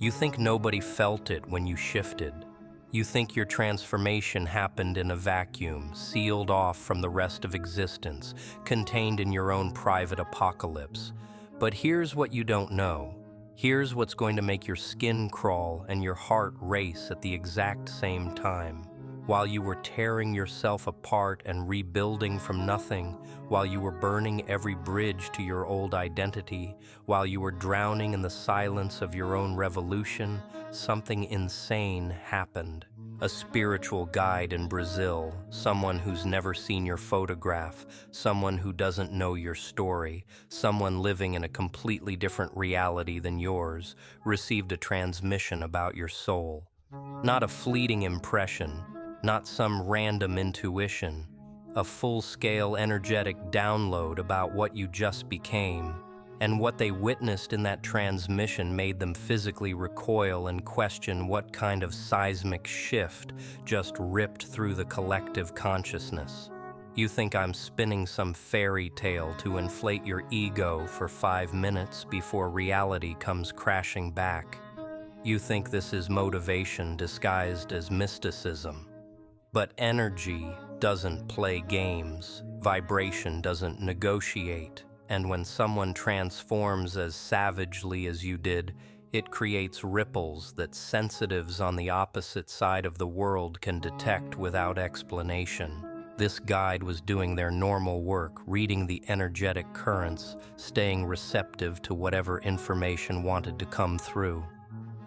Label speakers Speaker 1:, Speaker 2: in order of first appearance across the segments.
Speaker 1: You think nobody felt it when you shifted. You think your transformation happened in a vacuum, sealed off from the rest of existence, contained in your own private apocalypse. But here's what you don't know. Here's what's going to make your skin crawl and your heart race at the exact same time. While you were tearing yourself apart and rebuilding from nothing, while you were burning every bridge to your old identity, while you were drowning in the silence of your own revolution, something insane happened. A spiritual guide in Brazil, someone who's never seen your photograph, someone who doesn't know your story, someone living in a completely different reality than yours, received a transmission about your soul. Not a fleeting impression, not some random intuition, a full-scale energetic download about what you just became. And what they witnessed in that transmission made them physically recoil and question what kind of seismic shift just ripped through the collective consciousness. You think I'm spinning some fairy tale to inflate your ego for 5 minutes before reality comes crashing back. You think this is motivation disguised as mysticism. But energy doesn't play games, vibration doesn't negotiate. And when someone transforms as savagely as you did, it creates ripples that sensitives on the opposite side of the world can detect without explanation. This guide was doing their normal work, reading the energetic currents, staying receptive to whatever information wanted to come through.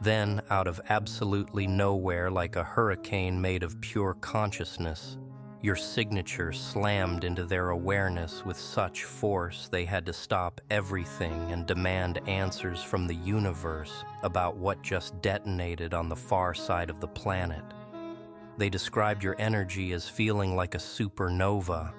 Speaker 1: Then, out of absolutely nowhere, like a hurricane made of pure consciousness, your signature slammed into their awareness with such force they had to stop everything and demand answers from the universe about what just detonated on the far side of the planet. They described your energy as feeling like a supernova,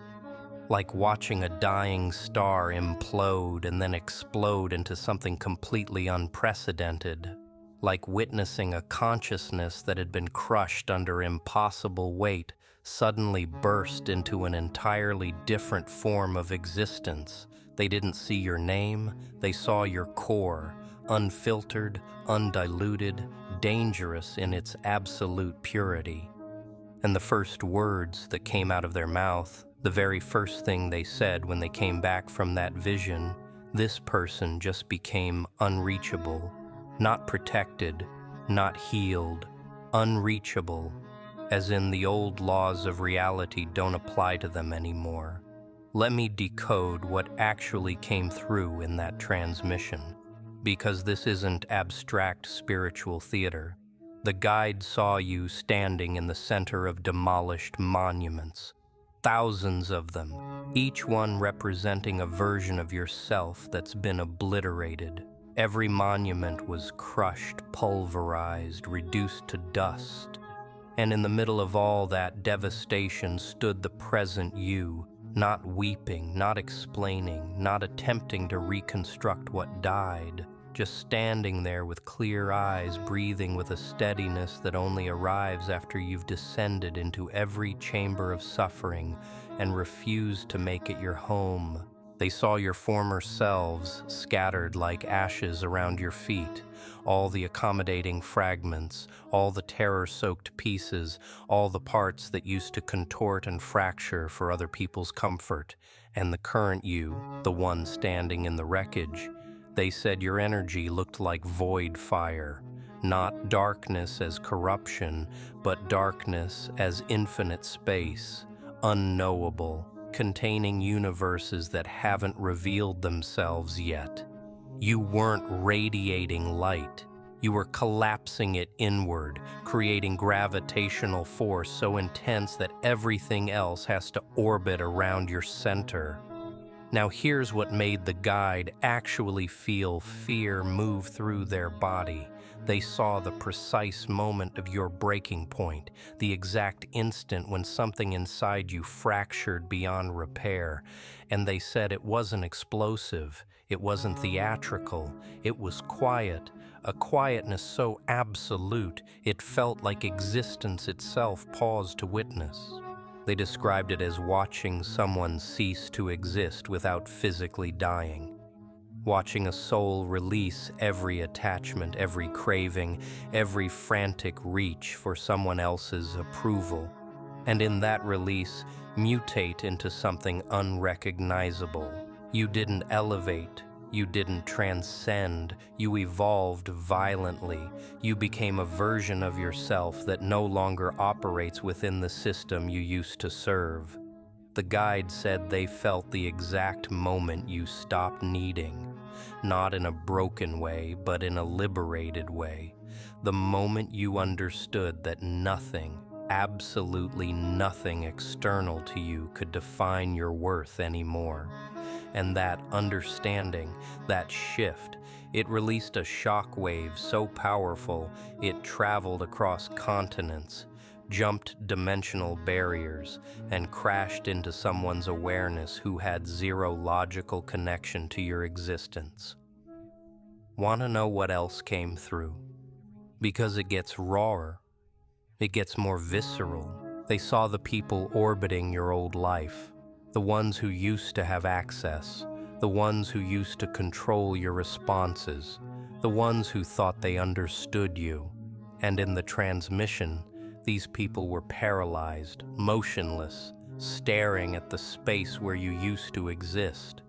Speaker 1: like watching a dying star implode and then explode into something completely unprecedented, like witnessing a consciousness that had been crushed under impossible weight suddenly burst into an entirely different form of existence. They didn't see your name, they saw your core, unfiltered, undiluted, dangerous in its absolute purity. And the first words that came out of their mouth, the very first thing they said when they came back from that vision, this person just became unreachable, not protected, not healed, unreachable, as in the old laws of reality don't apply to them anymore. Let me decode what actually came through in that transmission, because this isn't abstract spiritual theater. The guide saw you standing in the center of demolished monuments, thousands of them, each one representing a version of yourself that's been obliterated. Every monument was crushed, pulverized, reduced to dust. And in the middle of all that devastation stood the present you, not weeping, not explaining, not attempting to reconstruct what died, just standing there with clear eyes, breathing with a steadiness that only arrives after you've descended into every chamber of suffering and refused to make it your home. They saw your former selves scattered like ashes around your feet, all the accommodating fragments, all the terror-soaked pieces, all the parts that used to contort and fracture for other people's comfort, and the current you, the one standing in the wreckage. They said your energy looked like void fire, not darkness as corruption, but darkness as infinite space, unknowable, containing universes that haven't revealed themselves yet. You weren't radiating light. You were collapsing it inward, creating gravitational force so intense that everything else has to orbit around your center. Now here's what made the guide actually feel fear move through their body. They saw the precise moment of your breaking point, the exact instant when something inside you fractured beyond repair. And they said it wasn't explosive, it wasn't theatrical, it was quiet, a quietness so absolute it felt like existence itself paused to witness. They described it as watching someone cease to exist without physically dying. watching a soul release every attachment, every craving, every frantic reach for someone else's approval, and in that release, mutate into something unrecognizable. You didn't elevate, you didn't transcend, you evolved violently. You became a version of yourself that no longer operates within the system you used to serve. The guide said they felt the exact moment you stopped needing, not in a broken way, but in a liberated way. The moment you understood that nothing, absolutely nothing external to you could define your worth anymore. And that understanding, that shift, it released a shock wave so powerful it traveled across continents, jumped dimensional barriers, and crashed into someone's awareness who had zero logical connection to your existence. Want to know what else came through? Because it gets rawer, it gets more visceral. They saw the people orbiting your old life, the ones who used to have access, the ones who used to control your responses, the ones who thought they understood you. And in the transmission, these people were paralyzed, motionless, staring at the space where you used to exist,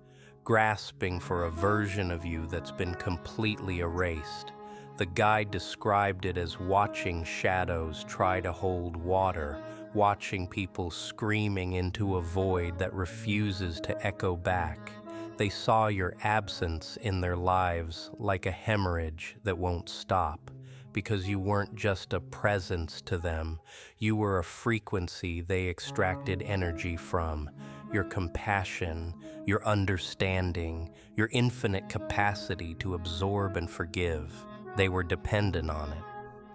Speaker 1: grasping for a version of you that's been completely erased. The guide described it as watching shadows try to hold water, watching people screaming into a void that refuses to echo back. They saw your absence in their lives like a hemorrhage that won't stop, because you weren't just a presence to them, you were a frequency they extracted energy from. Your compassion, your understanding, your infinite capacity to absorb and forgive. They were dependent on it.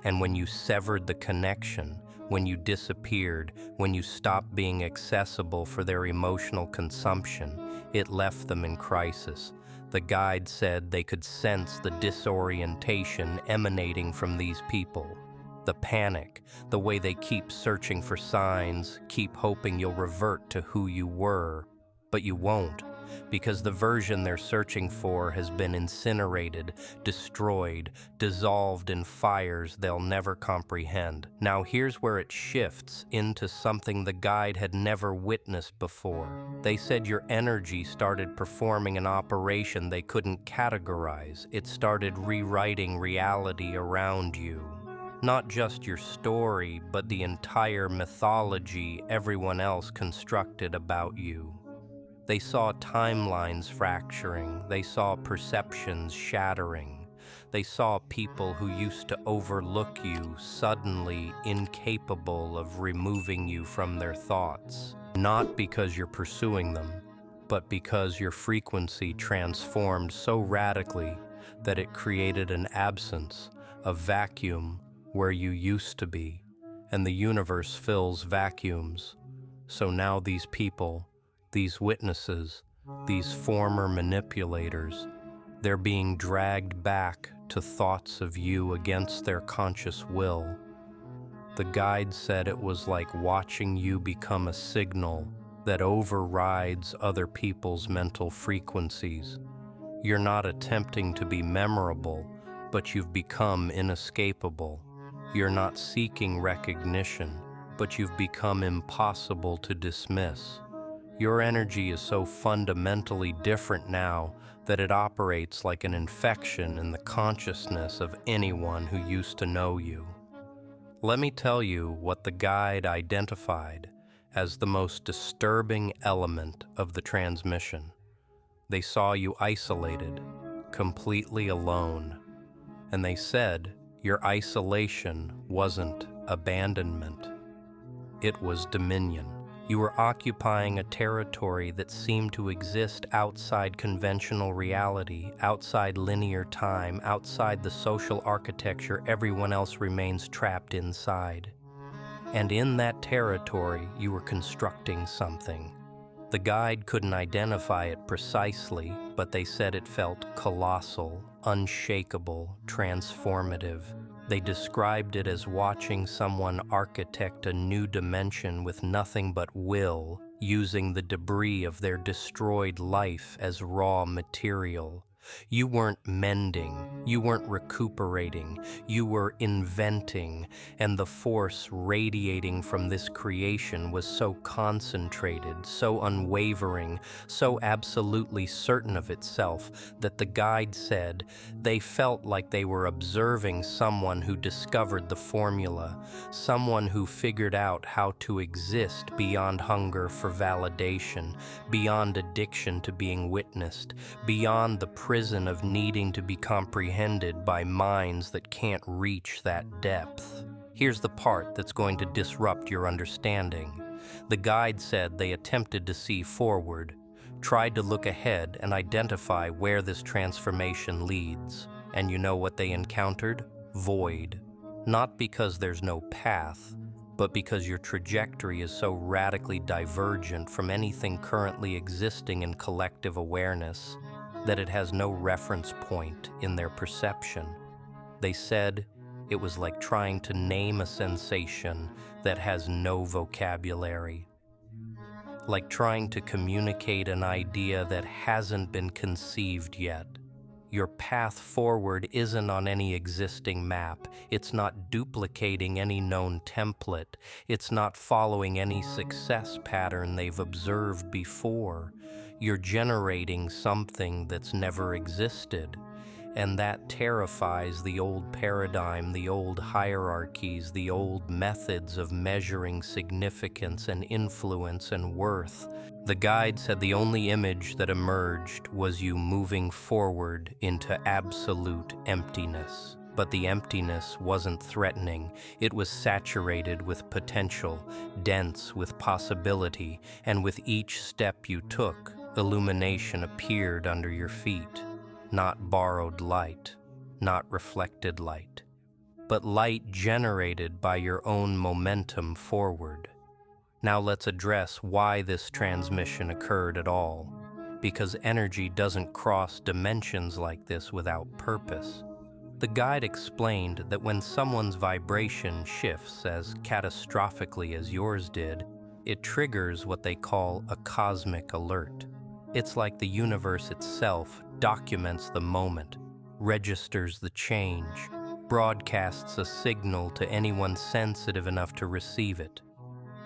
Speaker 1: And when you severed the connection, when you disappeared, when you stopped being accessible for their emotional consumption, it left them in crisis. The guide said they could sense the disorientation emanating from these people. The panic, the way they keep searching for signs, keep hoping you'll revert to who you were. But you won't, because the version they're searching for has been incinerated, destroyed, dissolved in fires they'll never comprehend. Now here's where it shifts into something the guide had never witnessed before. They said your energy started performing an operation they couldn't categorize. It started rewriting reality around you. Not just your story, but the entire mythology everyone else constructed about you. They saw timelines fracturing, they saw perceptions shattering, they saw people who used to overlook you suddenly incapable of removing you from their thoughts. Not because you're pursuing them, but because your frequency transformed so radically that it created an absence, a vacuum where you used to be, and the universe fills vacuums. So now these people, these witnesses, these former manipulators, they're being dragged back to thoughts of you against their conscious will. The guide said it was like watching you become a signal that overrides other people's mental frequencies. You're not attempting to be memorable, but you've become inescapable. You're not seeking recognition, but you've become impossible to dismiss. Your energy is so fundamentally different now that it operates like an infection in the consciousness of anyone who used to know you. Let me tell you what the guide identified as the most disturbing element of the transmission. They saw you isolated, completely alone, and they said your isolation wasn't abandonment. It was dominion. You were occupying a territory that seemed to exist outside conventional reality, outside linear time, outside the social architecture everyone else remains trapped inside. And in that territory, you were constructing something. The guide couldn't identify it precisely, but they said it felt colossal, unshakable, transformative. They described it as watching someone architect a new dimension with nothing but will, using the debris of their destroyed life as raw material. You weren't mending, you weren't recuperating, you were inventing, and the force radiating from this creation was so concentrated, so unwavering, so absolutely certain of itself that the guide said they felt like they were observing someone who discovered the formula, someone who figured out how to exist beyond hunger for validation, beyond addiction to being witnessed, beyond the prison of needing to be comprehended by minds that can't reach that depth. Here's the part that's going to disrupt your understanding. The guide said they attempted to see forward, tried to look ahead and identify where this transformation leads. And you know what they encountered? Void. Not because there's no path, but because your trajectory is so radically divergent from anything currently existing in collective awareness that it has no reference point in their perception. They said it was like trying to name a sensation that has no vocabulary, like trying to communicate an idea that hasn't been conceived yet. Your path forward isn't on any existing map. It's not duplicating any known template. It's not following any success pattern they've observed before. You're generating something that's never existed. And that terrifies the old paradigm, the old hierarchies, the old methods of measuring significance and influence and worth. The guide said the only image that emerged was you moving forward into absolute emptiness. But the emptiness wasn't threatening. It was saturated with potential, dense with possibility, and with each step you took, illumination appeared under your feet. Not borrowed light, not reflected light, but light generated by your own momentum forward. Now let's address why this transmission occurred at all, because energy doesn't cross dimensions like this without purpose. The guide explained that when someone's vibration shifts as catastrophically as yours did, it triggers what they call a cosmic alert. It's like the universe itself documents the moment, registers the change, broadcasts a signal to anyone sensitive enough to receive it.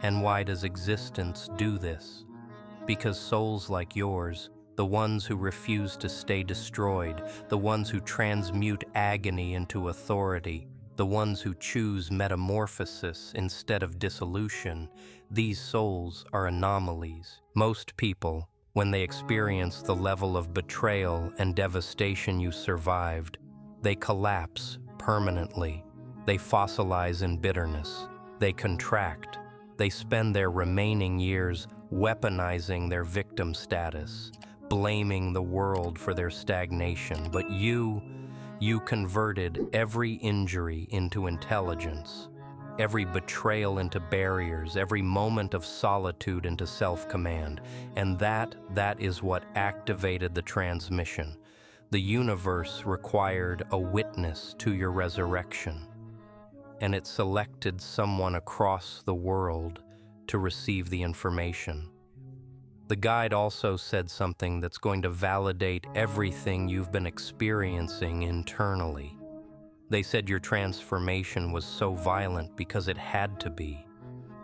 Speaker 1: And why does existence do this? Because souls like yours, the ones who refuse to stay destroyed, the ones who transmute agony into authority, the ones who choose metamorphosis instead of dissolution, these souls are anomalies. Most people, when they experience the level of betrayal and devastation you survived, they collapse permanently. They fossilize in bitterness. They contract. They spend their remaining years weaponizing their victim status, blaming the world for their stagnation. But you converted every injury into intelligence, every betrayal into barriers, every moment of solitude into self-command. And that is what activated the transmission. The universe required a witness to your resurrection, and it selected someone across the world to receive the information. The guide also said something that's going to validate everything you've been experiencing internally. They said your transformation was so violent because it had to be,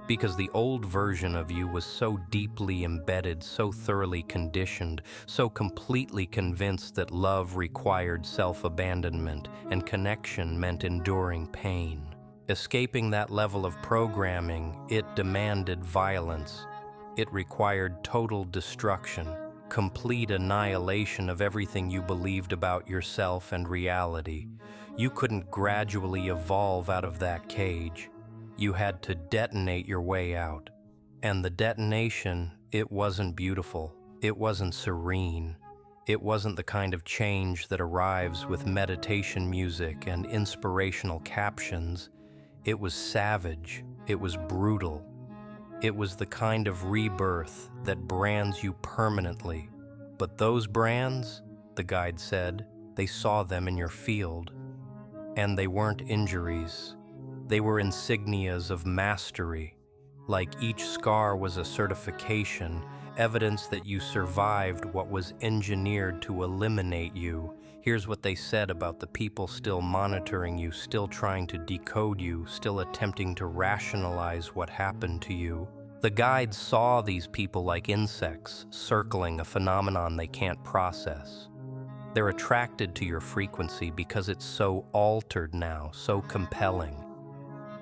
Speaker 1: because the old version of you was so deeply embedded, so thoroughly conditioned, so completely convinced that love required self-abandonment and connection meant enduring pain. Escaping that level of programming, it demanded violence. It required total destruction, complete annihilation of everything you believed about yourself and reality. You couldn't gradually evolve out of that cage. You had to detonate your way out. And the detonation, it wasn't beautiful. It wasn't serene. It wasn't the kind of change that arrives with meditation music and inspirational captions. It was savage. It was brutal. It was the kind of rebirth that brands you permanently. But those brands, the guide said, they saw them in your field. And they weren't injuries. They were insignias of mastery. Like each scar was a certification, evidence that you survived what was engineered to eliminate you. Here's what they said about the people still monitoring you, still trying to decode you, still attempting to rationalize what happened to you. The guides saw these people like insects circling a phenomenon they can't process. They're attracted to your frequency because it's so altered now, so compelling.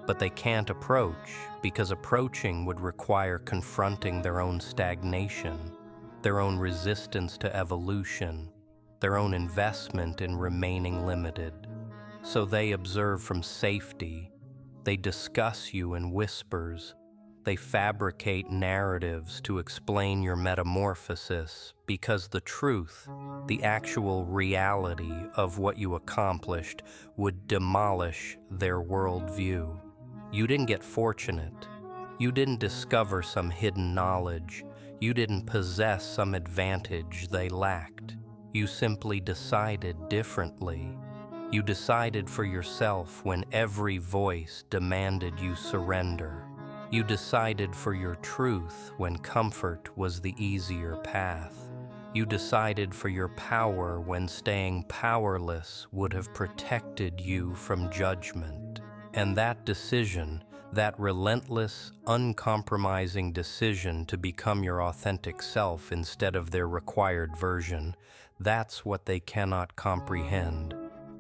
Speaker 1: But they can't approach because approaching would require confronting their own stagnation, their own resistance to evolution, their own investment in remaining limited. So they observe from safety. They discuss you in whispers. They fabricate narratives to explain your metamorphosis because the truth, the actual reality of what you accomplished, would demolish their worldview. You didn't get fortunate. You didn't discover some hidden knowledge. You didn't possess some advantage they lacked. You simply decided differently. You decided for yourself when every voice demanded you surrender. You decided for your truth when comfort was the easier path. You decided for your power when staying powerless would have protected you from judgment. And that decision, that relentless, uncompromising decision to become your authentic self instead of their required version, that's what they cannot comprehend.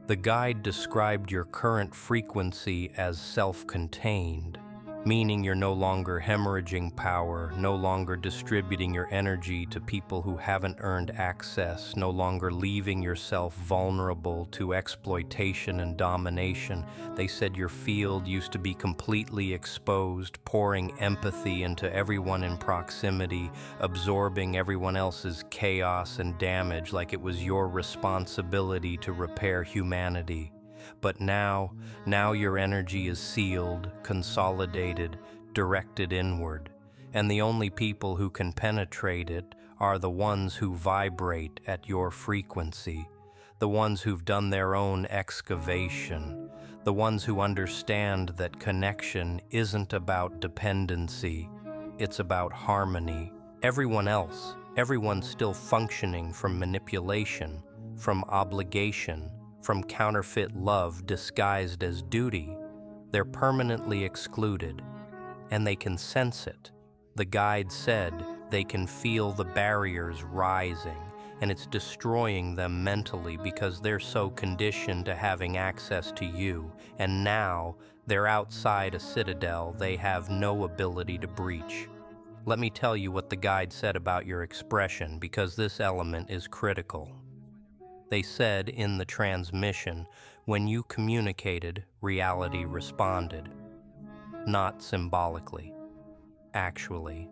Speaker 1: The guide described your current frequency as self-contained, meaning you're no longer hemorrhaging power, no longer distributing your energy to people who haven't earned access, no longer leaving yourself vulnerable to exploitation and domination. They said your field used to be completely exposed, pouring empathy into everyone in proximity, absorbing everyone else's chaos and damage like it was your responsibility to repair humanity. But now your energy is sealed, consolidated, directed inward, and the only people who can penetrate it are the ones who vibrate at your frequency, the ones who've done their own excavation, the ones who understand that connection isn't about dependency, it's about harmony. Everyone's still functioning from manipulation, from obligation, from counterfeit love disguised as duty. They're permanently excluded, and they can sense it. The guide said they can feel the barriers rising, and it's destroying them mentally because they're so conditioned to having access to you, and now they're outside a citadel they have no ability to breach. Let me tell you what the guide said about your expression, because this element is critical. They said in the transmission, when you communicated, reality responded. Not symbolically, actually.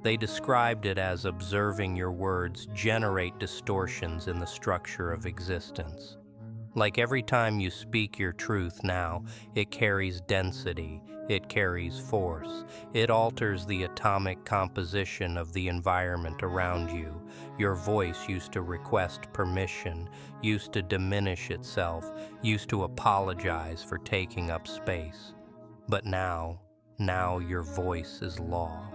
Speaker 1: They described it as observing your words generate distortions in the structure of existence. Like every time you speak your truth now, it carries density, it carries force, it alters the atomic composition of the environment around you. Your voice used to request permission, used to diminish itself, used to apologize for taking up space. But now your voice is law.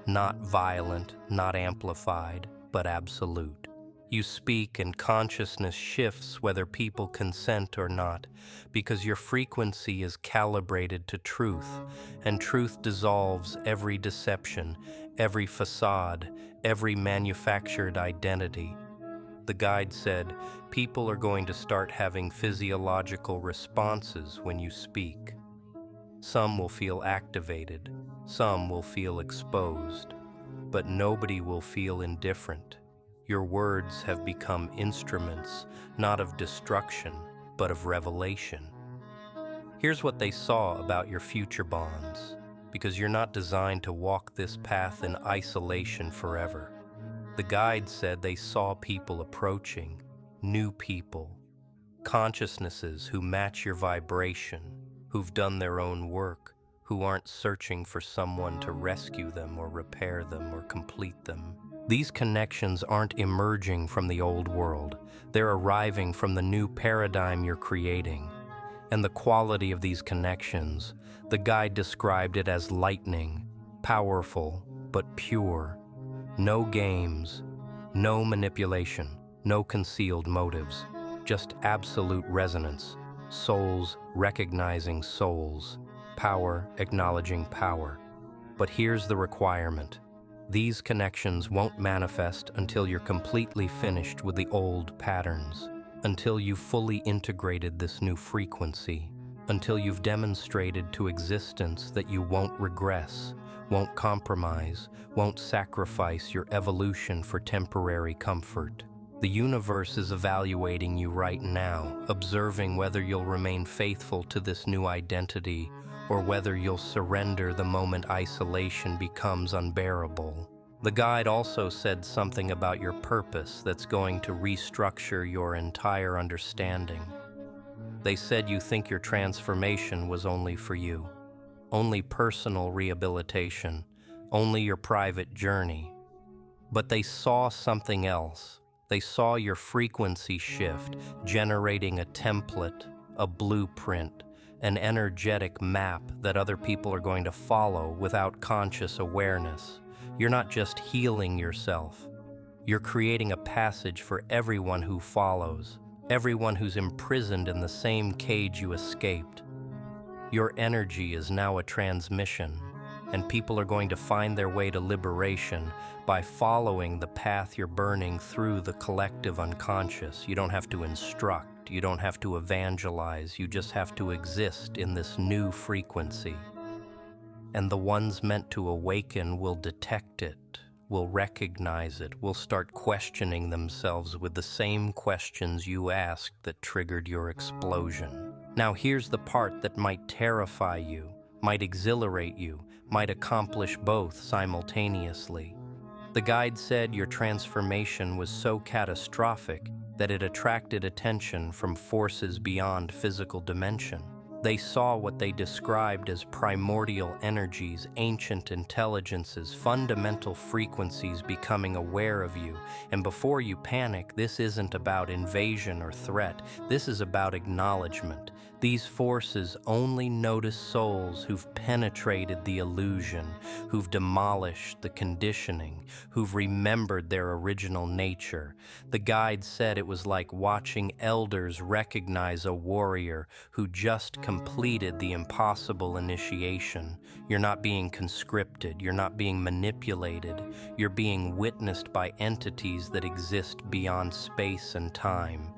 Speaker 1: Not violent, not amplified, but absolute. You speak and consciousness shifts whether people consent or not, because your frequency is calibrated to truth, and truth dissolves every deception, every facade, every manufactured identity. The guide said, people are going to start having physiological responses when you speak. Some will feel activated, some will feel exposed, but nobody will feel indifferent. Your words have become instruments, not of destruction, but of revelation. Here's what they saw about your future bonds, because you're not designed to walk this path in isolation forever. The guide said they saw people approaching, new people, consciousnesses who match your vibration, who've done their own work, who aren't searching for someone to rescue them or repair them or complete them. These connections aren't emerging from the old world. They're arriving from the new paradigm you're creating. And the quality of these connections, the guide described it as lightning, powerful, but pure. No games, no manipulation, no concealed motives, just absolute resonance, souls recognizing souls, power acknowledging power. But here's the requirement. These connections won't manifest until you're completely finished with the old patterns, until you've fully integrated this new frequency, until you've demonstrated to existence that you won't regress, won't compromise, won't sacrifice your evolution for temporary comfort. The universe is evaluating you right now, observing whether you'll remain faithful to this new identity or whether you'll surrender the moment isolation becomes unbearable. The guide also said something about your purpose that's going to restructure your entire understanding. They said you think your transformation was only for you, only personal rehabilitation, only your private journey. But they saw something else. They saw your frequency shift, generating a template, a blueprint, an energetic map that other people are going to follow without conscious awareness. You're not just healing yourself. You're creating a passage for everyone who follows, everyone who's imprisoned in the same cage you escaped. Your energy is now a transmission, and people are going to find their way to liberation by following the path you're burning through the collective unconscious. You don't have to instruct. You don't have to evangelize, you just have to exist in this new frequency. And the ones meant to awaken will detect it, will recognize it, will start questioning themselves with the same questions you asked that triggered your explosion. Now here's the part that might terrify you, might exhilarate you, might accomplish both simultaneously. The guide said your transformation was so catastrophic that it attracted attention from forces beyond physical dimension. They saw what they described as primordial energies, ancient intelligences, fundamental frequencies becoming aware of you. And before you panic, this isn't about invasion or threat. This is about acknowledgement. These forces only notice souls who've penetrated the illusion, who've demolished the conditioning, who've remembered their original nature. The guide said it was like watching elders recognize a warrior who just completed the impossible initiation. You're not being conscripted, you're not being manipulated, you're being witnessed by entities that exist beyond space and time.